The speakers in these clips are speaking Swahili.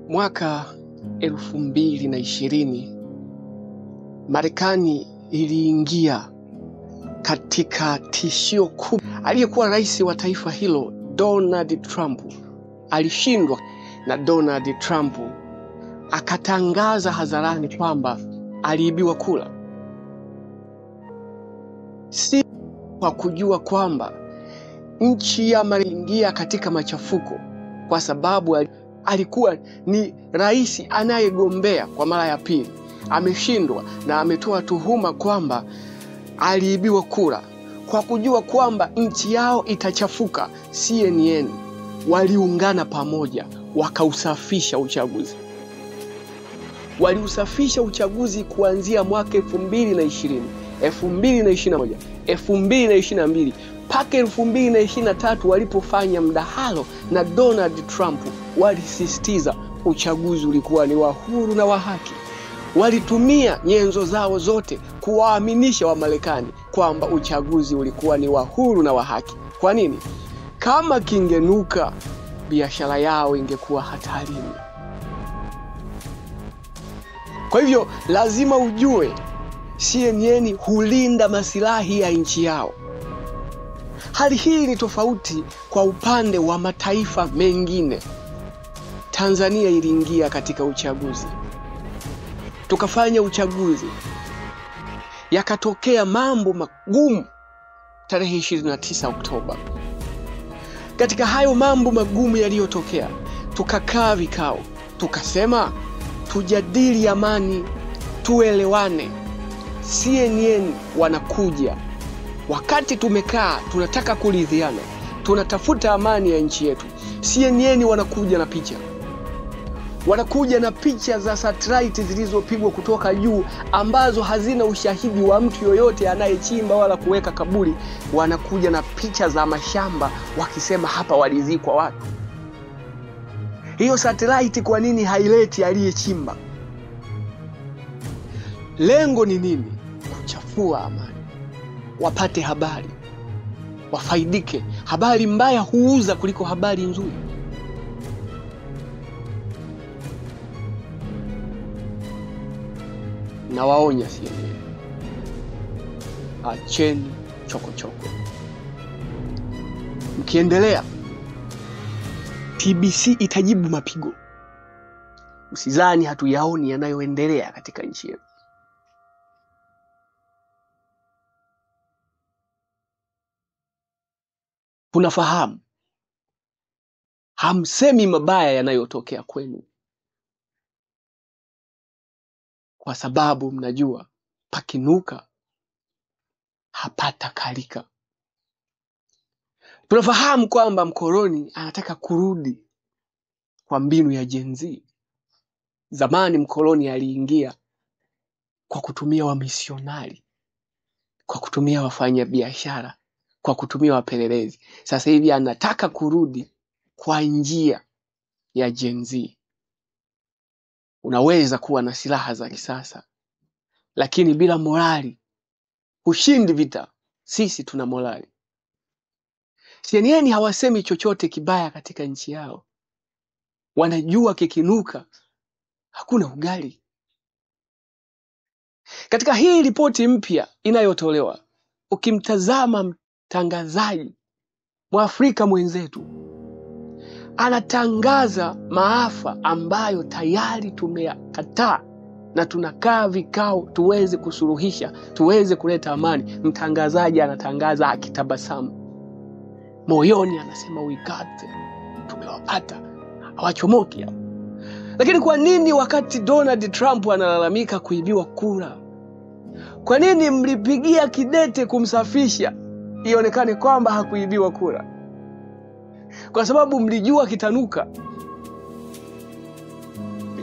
Mwaka 2020 Marekani iliingia katika tishio kubwa. Aliyekuwa rais wa taifa hilo Donald Trump alishindwa, na Donald Trump akatangaza hadharani kwamba aliibiwa kura. Si kwa kujua kwamba nchi ya Marekani iliingia katika machafuko, kwa sababu alikuwa ni rais anayegombea kwa mara ya pili, ameshindwa na ametoa tuhuma kwamba aliibiwa kura. Kwa kujua kwamba nchi yao itachafuka, CNN waliungana pamoja wakausafisha uchaguzi. Waliusafisha uchaguzi kuanzia mwaka 2020, 2021, 2022 mpaka 2023 walipofanya mdahalo na Donald Trump. Walisisitiza uchaguzi ulikuwa ni wa huru na wa haki. Walitumia nyenzo zao zote kuwaaminisha wa Marekani kwamba uchaguzi ulikuwa ni wa huru na wa haki. Kwa nini? Kama kingenuka, biashara yao ingekuwa hatarini. Kwa hivyo lazima ujue CNN hulinda masilahi ya nchi yao. Hali hii ni tofauti kwa upande wa mataifa mengine. Tanzania iliingia katika uchaguzi, tukafanya uchaguzi, yakatokea mambo magumu tarehe 29 Oktoba. Katika hayo mambo magumu yaliyotokea, tukakaa vikao, tukasema tujadili amani, tuelewane. CNN wanakuja wakati tumekaa tunataka kuridhiana, tunatafuta amani ya nchi yetu. CNN wanakuja na picha. Wanakuja na picha za satellite zilizopigwa kutoka juu ambazo hazina ushahidi wa mtu yoyote anayechimba wala kuweka kaburi. Wanakuja na picha za mashamba wakisema hapa walizikwa watu. Hiyo satellite kwa nini haileti aliyechimba? Lengo ni nini? Kuchafua amani. Wapate habari, wafaidike. Habari mbaya huuza kuliko habari nzuri. Na waonya CNN, acheni chokochoko. Mkiendelea, TBC itajibu mapigo. Usizani hatuyaoni yanayoendelea katika nchi yetu. Tunafahamu hamsemi mabaya yanayotokea kwenu, kwa sababu mnajua pakinuka hapata kalika. Tunafahamu kwamba mkoloni anataka kurudi kwa mbinu ya Gen Z. Zamani mkoloni aliingia kwa kutumia wamisionari, kwa kutumia wafanya biashara, kwa kutumia wapelelezi. Sasa hivi anataka kurudi kwa njia ya Gen Z. Unaweza kuwa na silaha za kisasa, lakini bila morali hushindi vita. Sisi tuna morali. CNN hawasemi chochote kibaya katika nchi yao. Wanajua kikinuka hakuna ugali. Katika hii ripoti mpya inayotolewa, ukimtazama mtangazaji Mwafrika mwenzetu, anatangaza maafa ambayo tayari tumeyakataa na tunakaa vikao tuweze kusuluhisha, tuweze kuleta amani. Mtangazaji anatangaza akitabasamu, moyoni anasema we got them, tumewapata, hawachomoki. Lakini kwa nini wakati Donald Trump analalamika kuibiwa kura, kwa nini mlipigia kidete kumsafisha ionekane kwamba hakuibiwa kura? Kwa sababu mlijua kitanuka.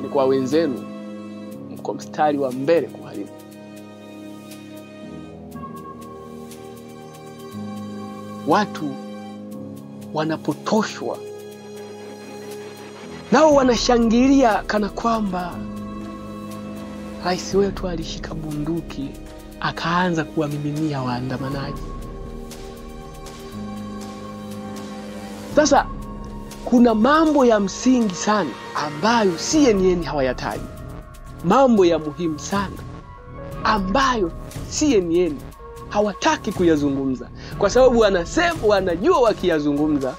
Ni kwa wenzenu mko mstari wa mbele kuharibu. Watu wanapotoshwa, nao wanashangilia kana kwamba rais wetu alishika bunduki akaanza kuwamiminia waandamanaji. Sasa kuna mambo ya msingi sana ambayo CNN hawayataji. Mambo ya muhimu sana ambayo CNN hawataki kuyazungumza, kwa sababu wanajua wakiyazungumza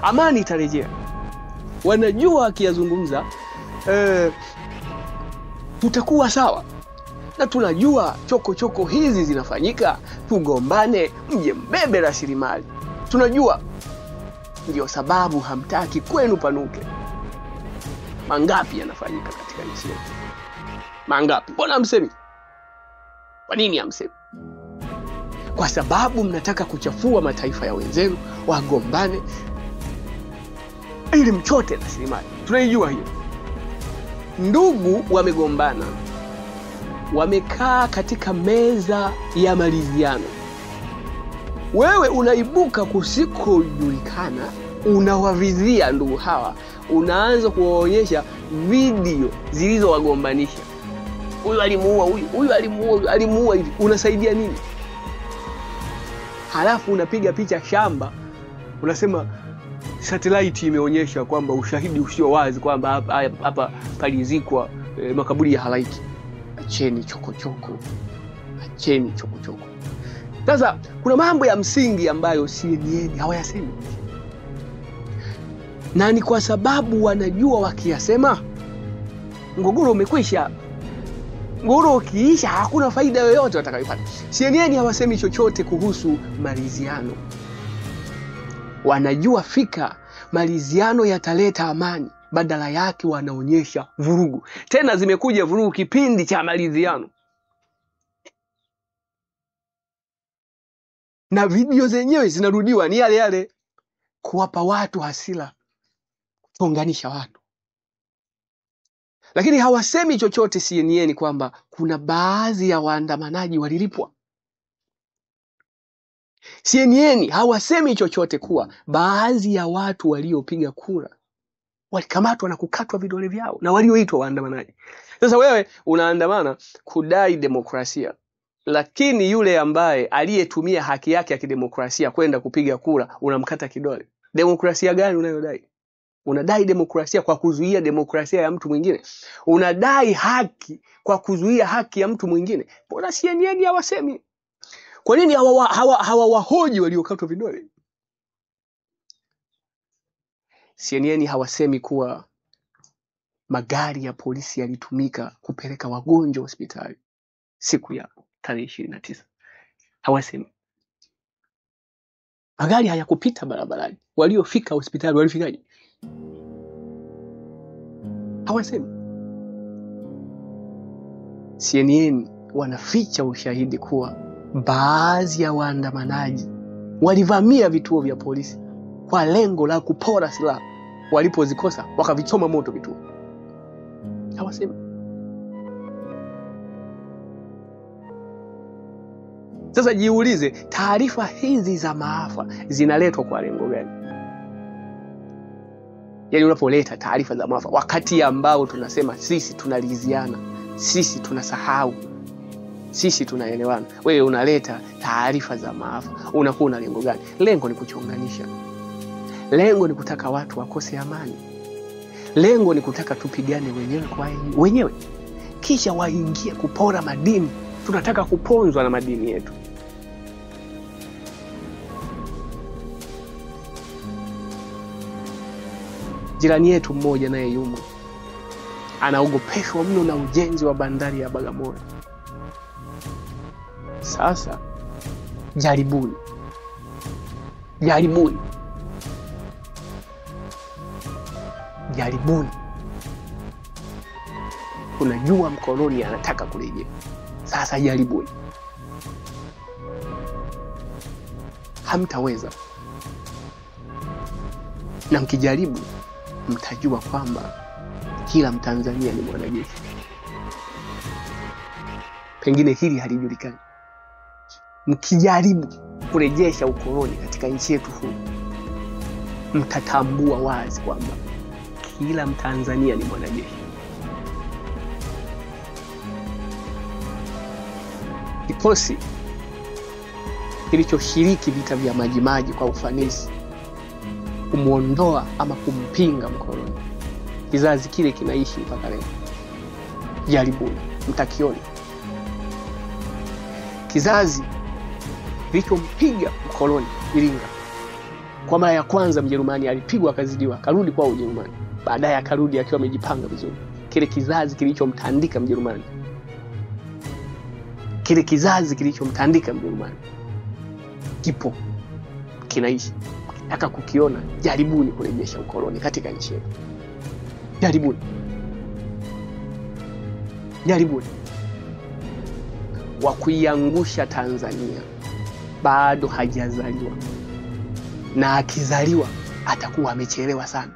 amani itarejea. Wanajua wakiyazungumza tutakuwa sawa. Na tunajua choko hizi zinafanyika, tugombane, mje mbebe rasilimali. Tunajua, ndio sababu hamtaki kwenu panuke. Mangapi yanafanyika katika nchi yetu? Mangapi? Mbona hamsemi? Kwa nini hamsemi? Kwa sababu mnataka kuchafua mataifa ya wenzenu, wagombane ili mchote rasilimali. Tunaijua hiyo. Ndugu wamegombana, wamekaa katika meza ya maridhiano. Wewe unaibuka kusikojulikana, unawavizia ndugu hawa, unaanza kuwaonyesha video zilizowagombanisha. Huyu alimuua huyu, huyu alimuua hivi. Unasaidia nini? Halafu unapiga picha shamba, unasema satellite imeonyesha kwamba ushahidi usio wazi kwamba hapa palizikwa makaburi ya halaiki. Acheni chokochoko. Acheni chokochoko. Sasa kuna mambo ya msingi ambayo CNN hawayasemi. Na ni kwa sababu wanajua wakiyasema mgogoro umekwisha. Mgogoro ukiisha hakuna faida yoyote watakayopata. CNN hawasemi chochote kuhusu maridhiano. Wanajua fika maridhiano yataleta amani, badala yake wanaonyesha vurugu. Tena zimekuja vurugu kipindi cha maridhiano. Na video zenyewe zinarudiwa ni yale yale, kuwapa watu hasira, kuunganisha watu. Lakini hawasemi chochote CNN kwamba kuna baadhi ya waandamanaji walilipwa. CNN hawasemi chochote kuwa baadhi ya watu waliopiga kura walikamatwa na kukatwa vidole vyao na walioitwa waandamanaji. Sasa wewe unaandamana kudai demokrasia, lakini yule ambaye aliyetumia haki yake ya kidemokrasia kwenda kupiga kura unamkata kidole. Demokrasia gani unayodai? Unadai demokrasia kwa kuzuia demokrasia ya mtu mwingine. Unadai haki kwa kuzuia haki ya mtu mwingine. Mbona CNN hawasemi? Kwa nini hawawahoji waliokatwa vidole? CNN hawasemi kuwa magari ya polisi yalitumika kupeleka wagonjwa hospitali siku ya tarehe 29. Hawasemi. Magari hayakupita barabarani. Waliofika hospitali walifikaje? Hawasemi. CNN wanaficha ushahidi kuwa baadhi ya waandamanaji walivamia vituo vya polisi kwa lengo la kupora silaha. Walipozikosa wakavichoma moto vituo. Hawasemi. Sasa jiulize, taarifa hizi za maafa zinaletwa kwa lengo gani? Yaani unapoleta taarifa za maafa wakati ambao tunasema sisi tunaliziana, sisi tunasahau, sisi tunaelewana, wewe unaleta taarifa za maafa, unakuwa na lengo gani? Lengo ni kuchonganisha. Lengo ni kutaka watu wakose amani. Lengo ni kutaka tupigane wenyewe kwa wenyewe, kisha waingie kupora madini. Tunataka kuponzwa na madini yetu. Jirani yetu mmoja naye yumo anaogopeshwa mno na ujenzi wa bandari ya Bagamoyo. Sasa jaribuni unajua mkoloni anataka kurejea. Sasa jaribuni. Hamtaweza. Na mkijaribu mtajua kwamba kila Mtanzania ni mwanajeshi. Pengine hili halijulikani. Mkijaribu kurejesha ukoloni katika nchi yetu huu, mtatambua wazi kwamba kila Mtanzania ni mwanajeshi. Kikosi kilichoshiriki vita vya Majimaji kwa ufanisi kumuondoa ama kumpinga mkoloni. Kizazi kile kinaishi mpaka leo. Jaribuni, mtakiona. Kizazi kilichompiga mkoloni Iringa. Kwa mara ya kwanza Mjerumani alipigwa akazidiwa, akarudi kwa Ujerumani. Baadaye akarudi akiwa amejipanga vizuri. Kile kizazi kilichomtandika Mjerumani. Kile kizazi kilichomtandika Mjerumani kipo, kinaishi. Nataka kukiona, jaribuni kurejesha ukoloni katika nchi yetu. Jaribuni. Jaribuni. Wa kuiangusha Tanzania bado hajazaliwa, na akizaliwa atakuwa amechelewa sana.